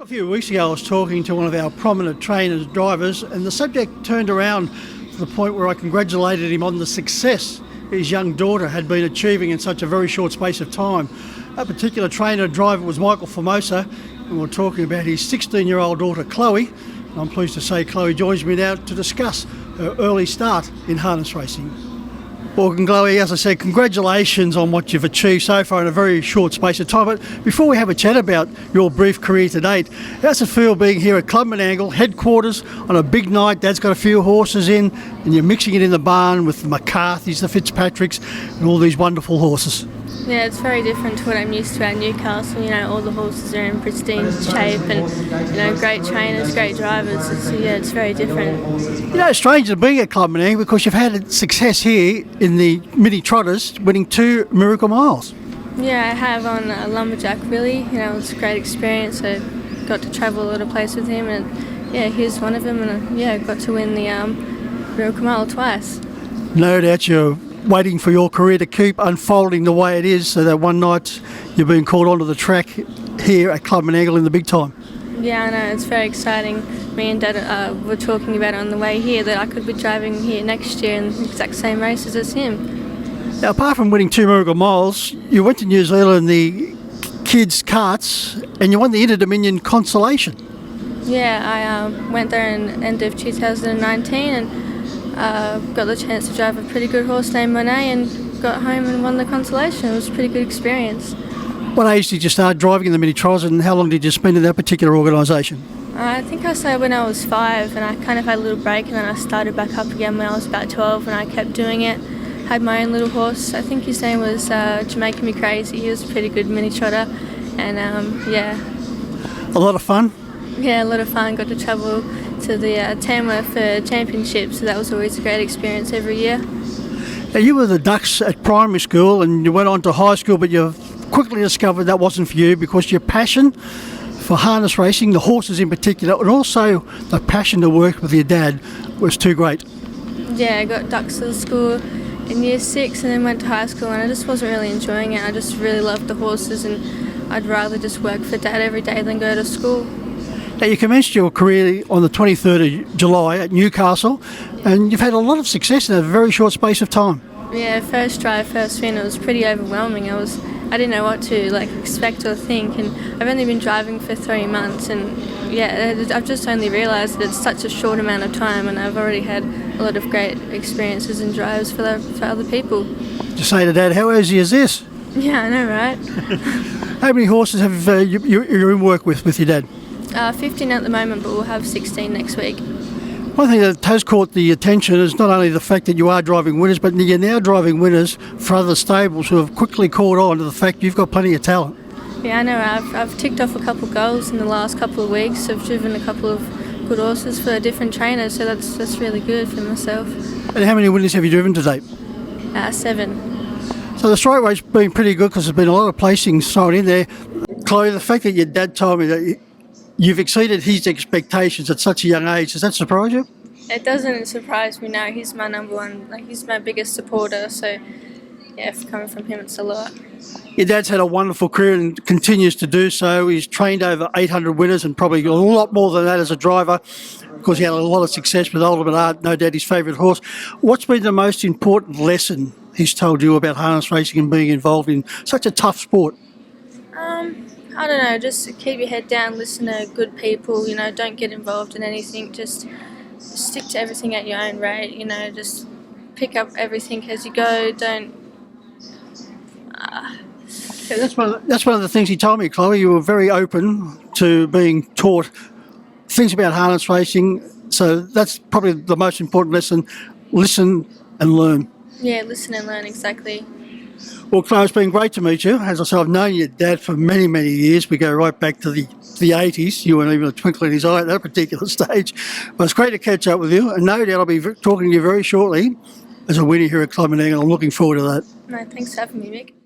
A few weeks ago I was talking to one of our prominent trainers, drivers, and the subject turned around to the point where I congratulated him on the success his young daughter had been achieving in such a very short space of time. That particular trainer driver was Michael Formosa, and we were talking about his 16-year-old daughter Chloe. And I'm pleased to say Chloe joins me now to discuss her early start in harness racing. Well, Chloe, as I said, congratulations on what you've achieved so far in a very short space of time. But before we have a chat about your brief career to date, how's it feel being here at Clubman Angle, headquarters, on a big night? Dad's got a few horses in, and you're mixing it in the barn with the McCarthys, the Fitzpatricks, and all these wonderful horses. Yeah, it's very different to what I'm used to at Newcastle. You know, all the horses are in pristine shape and, great trainers, great drivers. It's very different. You know, it's strange to be at Clubman Angle because you've had success here in the mini trotters, winning 2 Miracle Miles. Yeah, I have on a Lumberjack Willie. It was a great experience. I got to travel a lot of places with him, and he was one of them. And I got to win the Miracle Mile twice. No doubt you're waiting for your career to keep unfolding the way it is, so that one night you're being called onto the track here at Clubman Angle in the big time. Yeah, I know, it's very exciting. Me and Dad were talking about it on the way here, that I could be driving here next year in the exact same races as him. Now, apart from winning 2 Miracle Miles, you went to New Zealand in the kids' karts and you won the Inter-Dominion Consolation. Yeah, I went there in end of 2019 and got the chance to drive a pretty good horse named Monet and got home and won the consolation. It was a pretty good experience. What age did you start driving in the mini trotters, and how long did you spend in that particular organisation? I think I started when I was 5, and I kind of had a little break, and then I started back up again when I was about 12, and I kept doing it. Had my own little horse. I think his name was Jamaican Me Crazy. He was a pretty good mini trotter, and A lot of fun? Yeah, a lot of fun. Got to travel to the Tamworth Championships, so that was always a great experience every year. Now, you were the Ducks at primary school and you went on to high school, but you quickly discovered that wasn't for you because your passion for harness racing, the horses in particular, and also the passion to work with your dad was too great. Yeah, I got Ducks at school in year 6 and then went to high school, and I just wasn't really enjoying it. I just really loved the horses, and I'd rather just work for Dad every day than go to school. Now, you commenced your career on the 23rd of July at Newcastle, and you've had a lot of success in a very short space of time. Yeah, first try, first win, it was pretty overwhelming. I didn't know what to expect or think, and I've only been driving for 3 months, and I've just only realised that it's such a short amount of time, and I've already had a lot of great experiences and drives for other people. Just say to Dad, how easy is this? Yeah, I know, right? How many horses have you're in work with your dad? 15 at the moment, but we'll have 16 next week. One thing that has caught the attention is not only the fact that you are driving winners, but you're now driving winners for other stables who have quickly caught on to the fact you've got plenty of talent. Yeah, I know. I've ticked off a couple of goals in the last couple of weeks. I've driven a couple of good horses for different trainers, so that's really good for myself. And how many winners have you driven to date? 7. So the straight rate's been pretty good because there's been a lot of placings thrown in there. Chloe, the fact that your dad told me that you've exceeded his expectations at such a young age, does that surprise you? It doesn't surprise me now. He's my number one, he's my biggest supporter, so coming from him it's a lot. Your dad's had a wonderful career and continues to do so. He's trained over 800 winners and probably a lot more than that as a driver because he had a lot of success with Ultimate Art, no doubt his favourite horse. What's been the most important lesson he's told you about harness racing and being involved in such a tough sport? I don't know, just keep your head down, listen to good people, don't get involved in anything, just stick to everything at your own rate, just pick up everything as you go, don't... Yeah, that's one of the things he told me, Chloe. You were very open to being taught things about harness racing, so that's probably the most important lesson, listen and learn. Yeah, listen and learn, exactly. Well, Chloe, it's been great to meet you. As I said, I've known your dad for many, many years. We go right back to the 80s. You weren't even a twinkle in his eye at that particular stage. But it's great to catch up with you. And no doubt I'll be talking to you very shortly as a winner here at Clubman Angle. I'm looking forward to that. No, thanks for having me, Mick.